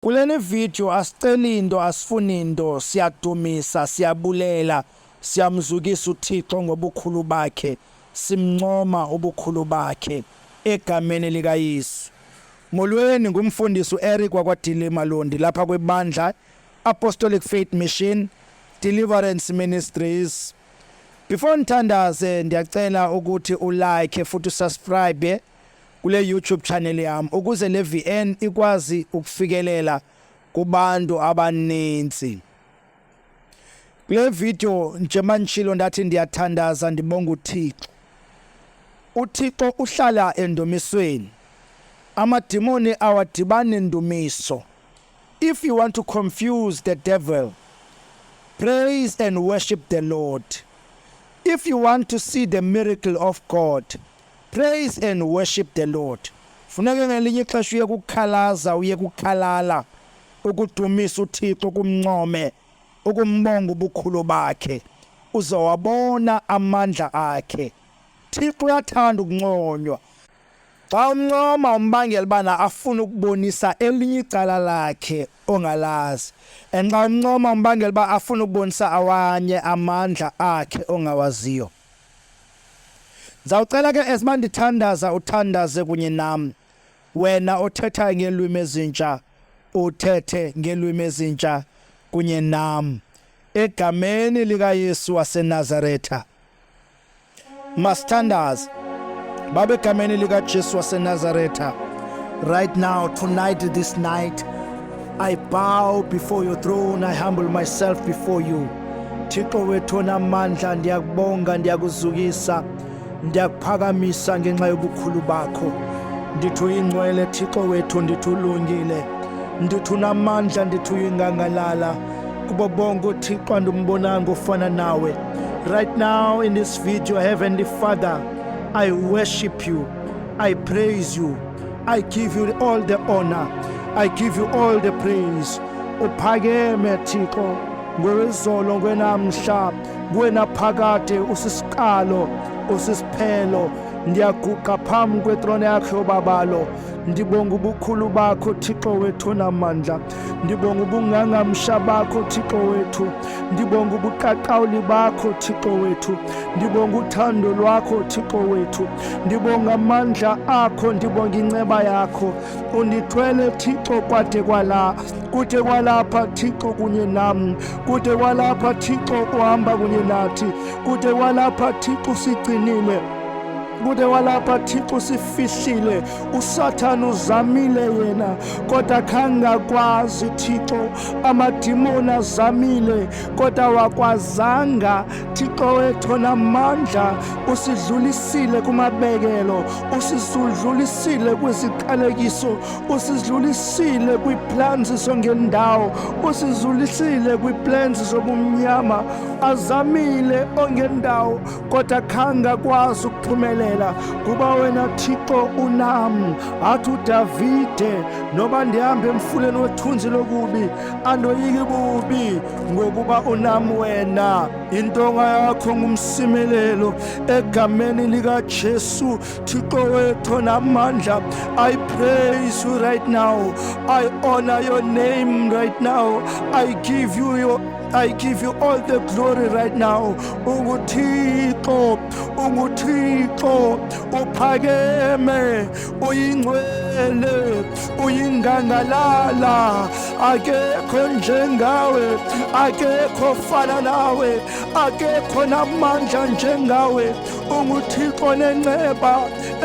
Kuleni video asicela into asifuni into siyadumisa siyabulela siyamzukisa uThixo ngobukhulu bakhe simncoma ubukhulu bakhe egameni lika Yesu. Molweni ngumfundisi Eric Dilima Londi lapha kwebandla Apostolic Faith Mission Deliverance Ministries. Before Umthandazo ndiyacela ukuthi ulike futhi subscribe kule YouTube channel yami ukuze le VN ikwazi ukufikelela kubantu abaninzi. Kule video nje manchilo ndathi ndiyathandaza ndibonga uThixo. uThixo uhlala endumisweni. Amadimoni awadibana endumiso. If you want to confuse the devil, praise and worship the Lord. If you want to see the miracle of God, praise and worship the Lord. Funeka ngelinye ixesha uye kukhalaza uye kukhalala ukudumisa uThixo kumncome ukumbonga ubukhulu bakhe uzowabona amandla akhe. Thixo uyathanda ukunconywa. Xa umncoma umbangela bana afuna ukubonisa elinye icala lakhe ongalazi. Enxa umncoma umbangela ba afuna ukubonisa awanye amandla akhe ongawaziyo. Zawucela ke esimandithandaza uthandaze kunye nami. Wena othetha ngelwimi ezintsha uthethe ngelwimi ezintsha kunye nami. Egameni lika Yesu waseNazaretha. Masithandaze. Baba egameni lika Jesu waseNazaretha. Right now, tonight, this night, I bow before your throne. I humble myself before you. Thixo wethu namandla ndiyakubonga ndiyakuzukisa. Ndiyakuphakamisa ngenxa yobukhulu bakho. Ndithi uyingcwele Thixo wethu, ndithi ulungile. Ndithi unamandla, ndithi uyingangalala. Kubo bonke uThixo andimbonanga ofana nawe. Right now in this video, Heavenly Father, I worship you. I praise you. I give you all the honor. I give you all the praise. Uphakeme Thixo ngowezolo ngwenamhla kuwena phakade usisiqalo usisiphelo. Ndiyaguqa phambi kwethrone yakho babalo. Ndibonga ubukhulu bakho Thixo wethu namandla. Ndibonga ubungangamsha bakho Thixo wethu. Ndibonga ubuqaqawuli bakho Thixo wethu. Ndibonga uthando lwakho Thixo wethu. Ndibonga amandla akho, ndibonga inceba yakho. Undithwele Thixo kwade kwala. Kude kwalapha Thixo kunye nami. Kude kwalapha Thixo uhamba kunye nathi. Kude kwalapha Thixo sigcinile. Kude walapha Thixo sifihlile. Usathana uzamile yena kodwa khangakwazi Thixo. Amadimoni azamile kodwa wakwazanga Thixo wethu namandla. Usidlulisile kumabekelo, usidlulisile kwiziqalekiso, usidlulisile kwiplans zongendawo, usidlulisile kwiplans zobumnyama. Azamile ongendawo kodwa khangakwazi ukuphumelela. Kuba wena Thixo unami. Athi uDavide noba ndihambe emfuleni wethunzi lokubi andoyiki bubi ngokuba unami wena. Intonga yakho ngumsimelelo egameni lika Jesu Thixo wethu namandla. I praise you right now. I honor your name right now. I give you all the glory right now. Unguthixo, unguthixo, uphakeme, uyingcwele, uyingangalala. Akekho njengawe, akekho fana nawe, akekho namandla njengawe. Unguthixo nenceba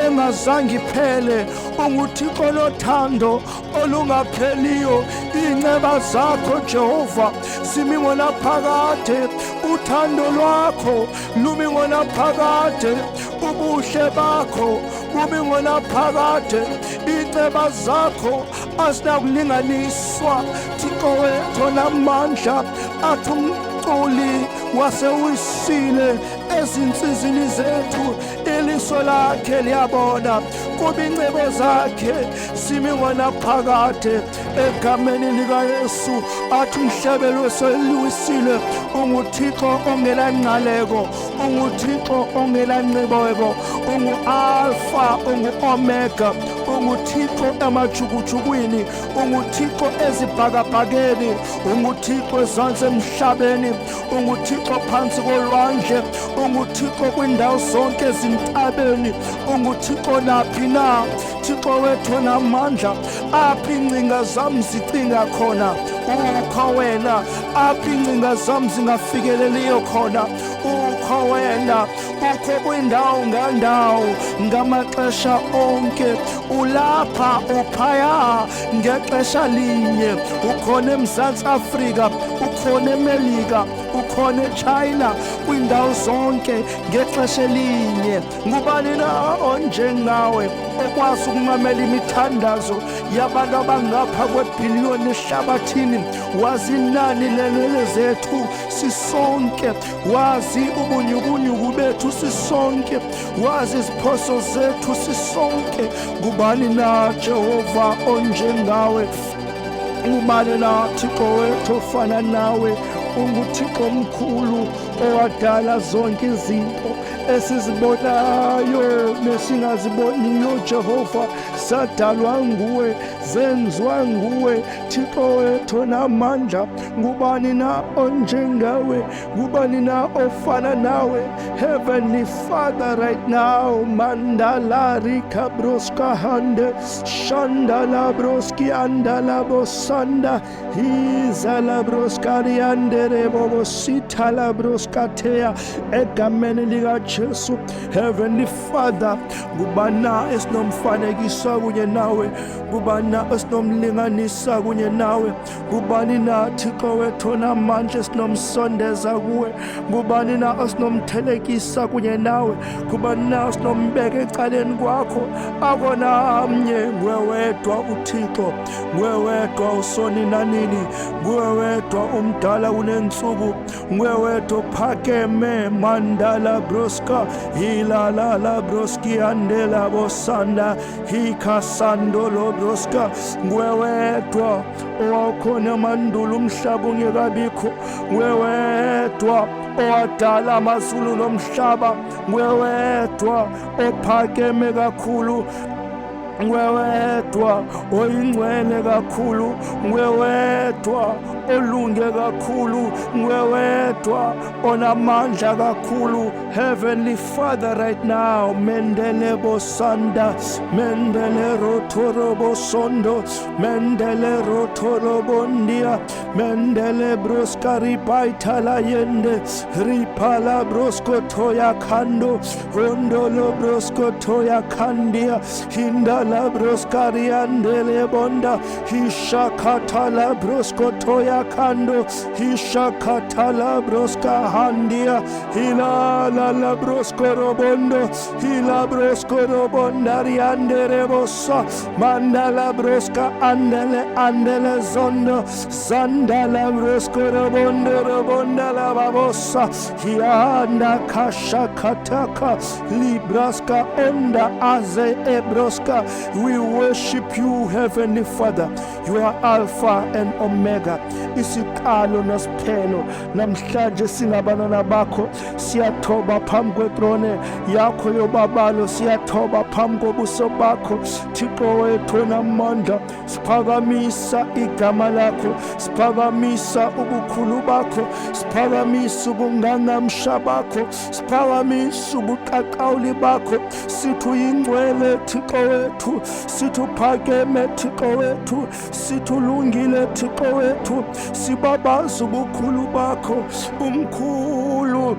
engazange iphele. Unguthixo lothando olungapheliyo. Inceba zakho Jehova simi ngona phakade. Uthando lwakho lumi ngona phakade. Ubuhle bakho bumi ngona phakade. Inceba zakho asinakulinganiswa. Thixo wethu namandla athi umculi wase uyisile ezinsizini zethu. Iliso lakhe liyabona kuba incebo zakhe simi ngona phakade. Egameni lika Yesu athi umhlabelo seluwisile. Unguthixo ongela ngqaleko, unguthixo ongela ncebeko, ungu-alpha, ungu-omega, unguThixo emajukujukwini, unguThixo ezibhakabhakeni, unguThixo ezansi emhlabeni, unguThixo phansi kolwandle, unguThixo kwindawo zonke ezintabeni, unguThixo naphi na. Thixo wethu namandla, aphi ingcinga zami zicinga khona ukho wena, aphi ingcinga zami zingafikeleliyo khona ukho wena. Ukho kwindawo ngandawo ngamaxesha onke, ulapha uphaya ngexesha linye. Ukhona eMzantsi Afrika, ukhona eMelika, ukhona eChina, kwindawo zonke ngexesha elinye. Ngubani na onjengawe okwazi ukumamela imithandazo yabantu abangapha kwebhiliyoni ehlabathini? Wazi inani leenwele zethu sisonke, wazi ubunyukunyuku bethu sisonke, wazi iziphoso zethu sisonke. Ngubani na Jehova onjengawe? Ngubani na Thixo wethu ofana nawe? UnguThixo omkhulu owadala zonke izinto esizibonayo nesingaziboniyo. Jehova, sadalwa nguwe, zenziwa nguwe. Thixo wethu namandla, ngubani na onjengawe? Ngubani na ofana nawe? Heavenly Father, right now, mandala rika broska hande shandala broski andala bosanda hizala broska riandere bobo sitala broska tea egameni lika Jesu. Heavenly Father, ngubana esinomfanekisa kunye nawe, ngubana esinomlinganisa kunye nawe, ngubani na Thixo wethu namandla esinomsondeza kuwe, ngubani na esinomthelekisa kunye nawe, ngubani na esinombeka ecaleni kwakho? Akona mnye, nguwe wedwa uThixo, nguwe wedwa usoni nanini, nguwe wedwa umdala kunensuku, nguwe wedwa phakeme mandala broska hilala broski andela bosanda hikasandolo broska. Nguwe wedwa owakhona mandulo umhlaba ungekabikho, nguwe wedwa owadala amazulu nomhlaba, nguwe wedwa ophakeme kakhulu, nguwe wedwa oyingcwele kakhulu, nguwe wedwa olunge kakhulu, nguwe wedwa onamandla kakhulu. Heavenly Father, right now, mendele bosanda, mendele rotoro bosondo, mendele rotoro bondia, mendele broska ripaita la yende, ripala brosko toya kando, rondolo brosko toya kandia, hindala broska riandele bonda, hishakatala brosko toya kando, hishakatala broska handia, hilala la brosko robondo, hila brosko robonda riandere bossa, mandala broska andele zondo, zandala brosko robonda la babossa, hianda kasha kataka, libraska onda aze ebroska. We worship you, Heavenly Father. You are Alpha and Omega. Isiqalo nesiphelo. Namhlanje singabantwana bakho, siyathoba phambi kwetrone yakho yobabalo, siyathoba phambi kobuso bakho. Thixo wethu namandla, siphakamisa igama lakho, siphakamisa ubukhulu bakho, siphakamisa ubungangamsha bakho, siphakamisa ubuqaqawuli bakho. Sithi uyingcwele Thixo wethu, sithi uphakeme Thixo wethu, sithi ulungile Thixo wethu, sibabaza ubukhulu bakho. Umkhulu,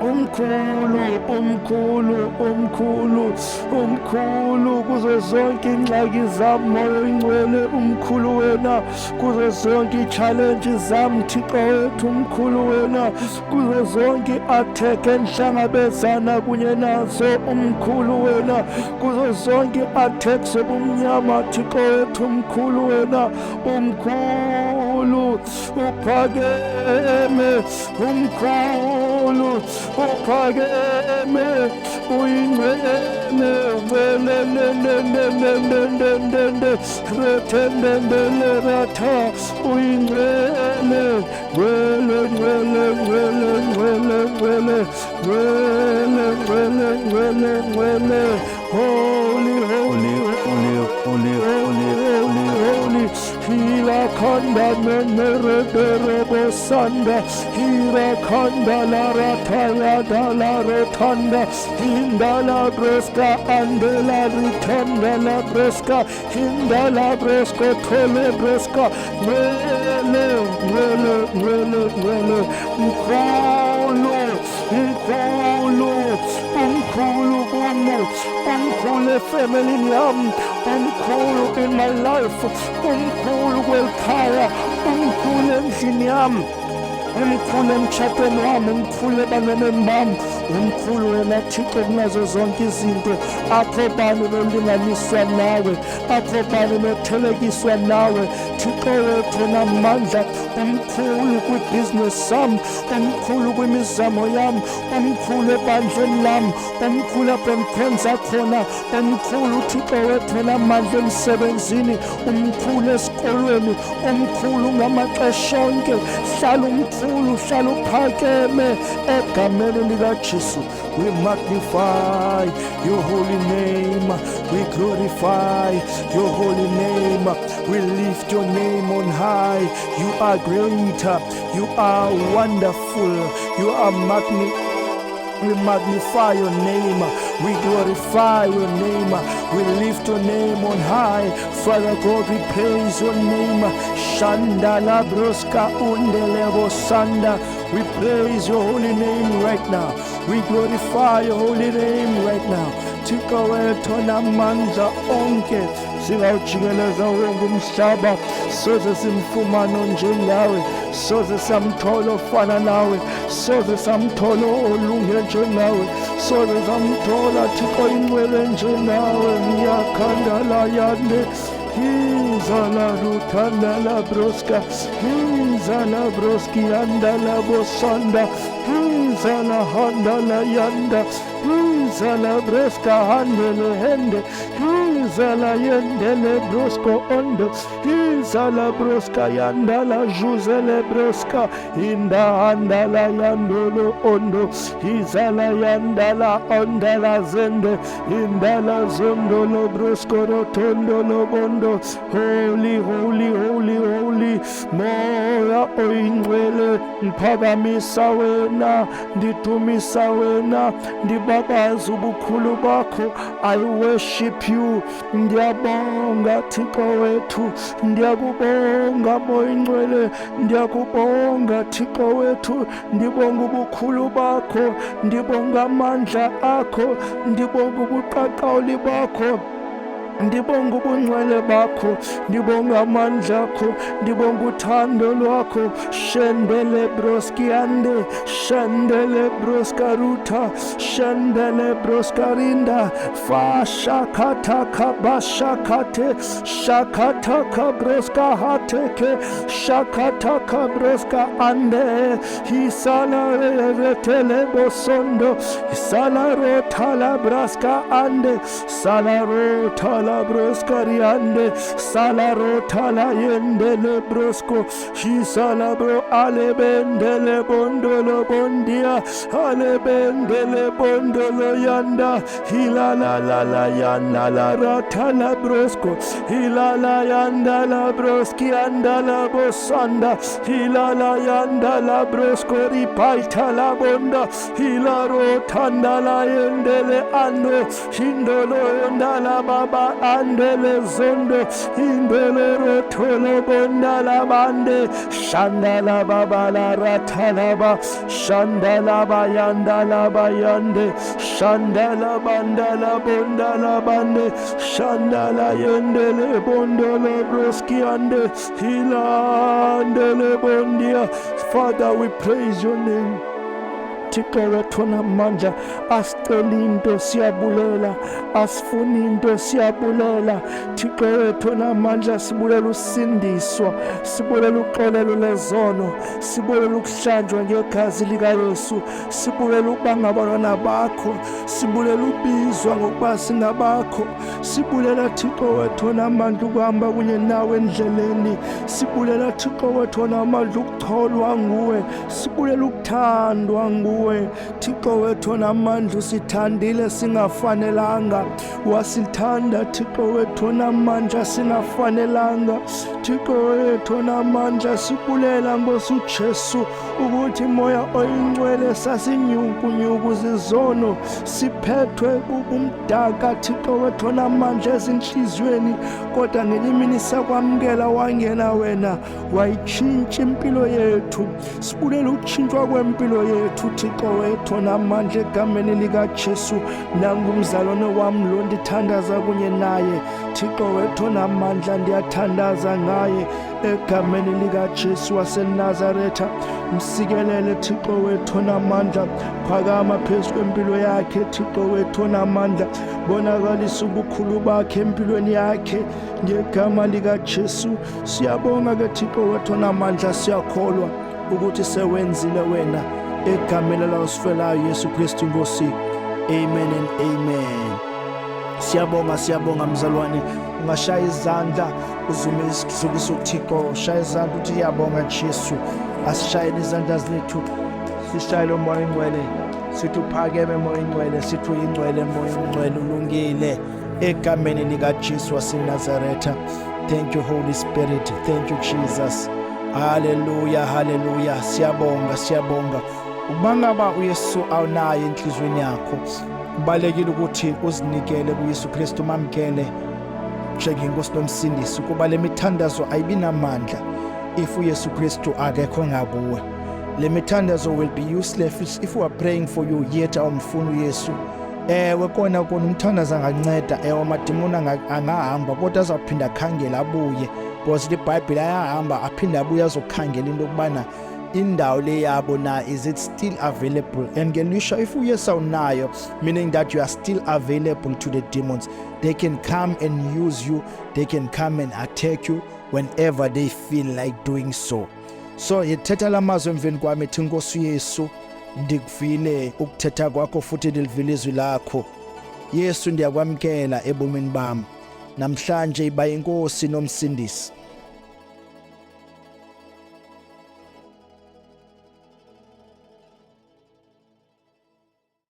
umkhulu, umkhulu, umkhulu, umkhulu kuzo zonke ingxaki zami, moya oyingcwele, umkhulu wena kuzo zonke i-challenge zami Thixo wethu, umkhulu wena kuzo zonke i-attack enhlangabezana kunye nazo, umkhulu wena kuzo zonke i-attack zobumnyama Thixo wethu, umkhulu wena, umkhulu uphakeme, umkhulu uphakeme, uyingcwele, retendendele ratha, uyingcwele, ngcwele, ngcwele, ngcwele, ngcwele, ngcwele, ngcwele, ngcwele, ngcwele, ngcwele, holy, holy, holy, kanda menere derebo sanda, hira kanda la rataya da la rotanda, hinda la breska ande la ritanda la breska, hinda la breska tole breska, mwele mkhulu kumo, umkhulu family yami, umkhulu in my life, umkhulu kwekhaya, umkhulu endlini yami, umkhulu emtshatweni wami, umkhulu ebantwaneni bami, umkhulu wena Thixo kunazo zonke izinto. Akho bani nolinganiswa nawe, akho bani nothelekiswa nawe. Thixo wethu namandla, umkhulu kwibhizinesi sami, umkhulu kwimizamo yami, umkhulu ebandleni lami, umkhulu apho endikhonza khona, umkhulu Thixo wethu namandla emsebenzini, umkhulu esikolweni, umkhulu ngamaxesha onke. Hlala umkhulu, hlala uphakeme egameni likaJesu. We magnify your holy name, we glorify your holy name, we lift your name on high. You are great, you are wonderful, you are we magnify your name, we glorify your name, we lift your name on high. Father God, we praise your name. Shanda la broska undelebo sanda. We praise your holy name right now. We glorify your holy name right now. Thixo wethu namandla onke, singawujikeleza wonke umhlaba, soze simfumane njengawe, soze samthola ofana nawe, soze samthola olunge njengawe, soze samthola Thixo inqwele njengawe. Ngiyakhandala yande, Hinzala rutanda broska, hinzala broski andala bosanda, hinzala handala yanda, hinzala broska handele hende, hinzala yendele brosko ondo, hinzala broska yandala juzele broska, hinda handala yandolo ondo, hinzala yandala ondala zende, hindala zondolo brosko rotondolo bondo. Holy, holy, holy, holy, moya oyingcwele, ndiphakamisa wena, ndidumisa wena, ndibabaza ubukhulu bakho. I worship you. Ndiyabonga Thixo wethu, ndiyakubonga moya oyingcwele, ndiyakubonga Thixo wethu, ndibonga ubukhulu bakho, ndibonga amandla akho, ndibonga ubuqaqawuli bakho, ndibonga ubungcwele bakho, ndibonga amandla akho, ndibonga uthando lwakho. Shendele broski ande, shendele broska ruta, shendele broska rinda, fa shakataka bashakate, shakataka broska hateke, shakataka broska ande, hisala retele bosondo, hisala rotala braska ande, sala rotala la broska riande, salaro tala yendele brosko, shi salabro alebendele bondolo bondia, alebendele bondolo yanda, hilala la yanda la ratala brosko, hilala yanda la broski anda la bosanda, hilala yanda la brosko ripaita la bonda, hilaro tanda la yendele ando, hindolo yanda la baba andele zondo, indele rotolo bonda la bande, shanda la baba la ratala ba, shanda la bayanda la bayande, shanda la banda la bonda la bande, shanda la yendele bondo la broski ande, hilandele bondia. Father, we praise your name. Thixo wethu namandla, asicela into siyabulela, asifuni into siyabulela. Thixo wethu namandla, sibulela usindiswa, sibulela uxolelo lezono, sibulela ukuhlanjwa ngegazi likaYesu, sibulela ukuba ngabantwana bakho, sibulela ubizwa ngokuba singabakho, sibulela Thixo wethu namandla ukuhamba kunye nawe endleleni, sibulela Thixo wethu namandla ukutholwa nguwe, sibulela ukuthandwa nguwe. kuwe. Thixo wethu namandla usithandile singafanelanga, wasithanda Thixo wethu namandla singafanelanga. Thixo wethu namandla sibulela Nkosi uJesu ukuthi moya oyingcwele sasinyukunyuku zizono siphethwe bubumdaka Thixo wethu namandla ezinhliziyweni, kodwa ngelinye imini sakwamukela wangena wena wayitshintsha impilo yethu. Sibulela ukutshintshwa kwempilo yethu Thixo wethu namandla egameni likaJesu. Nangumzalwane wami lo ndithandaza kunye naye Thixo wethu namandla, ndiyathandaza ngaye egameni likaJesu waseNazaretha. Msikelele Thixo wethu namandla, phakama phezu kwempilo yakhe Thixo wethu namandla, bonakalisa ubukhulu bakhe empilweni yakhe ngegama likaJesu. Siyabonga ke Thixo wethu namandla, siyakholwa ukuthi sewenzile wena egameni lausifelayo Yesu Kristu Nkosi. Amen and amen. Siyabonga mzalwane, ungashaya izandla uzume isizukisa uThixo, shaya izandla uthi yabonga Jesu. Asishayele izandla zethu, sishayele umoya ingcwele, sithi uphakeme moya ingcwele, sithi uyingcwele moya ingcwele, ulungile egameni likaJesu waseNazaretha. Thank you Holy Spirit, thank you Jesus. Hallelujah, hallelujah. Siyabonga. Ubangaba uYesu awunayo enhlizweni yakho, kubalekile ukuthi uzinikele kuYesu Kristu, mamkele njengenkosi nomsindisi, kuba le mithandazo ayibinamandla if uYesu Kristu akekho ngakuwe. Le mithandazo will be useless if we are praying for you yet awumfuni uYesu. Ewe kona umthandazo anganceda, amadimoni angahamba, kodwa azawuphinda akhangela abuye, because iBhayibheli ayahamba aphinda abuye azokhangela into yokubana indawo le yabo na is it still available. And ngelisha if uYesu awunayo, meaning that you are still available to the demons. They can come and use you, they can come and attack you whenever they feel like doing so. So yethetha lamazwi emveni kwami ethi Nkosi Yesu, ndikuvile ukuthetha kwakho futhi ndilivile izwi lakho. Yesu, ndiyakwamkela ebomini bami namhlanje, iba inkosi nomsindisi.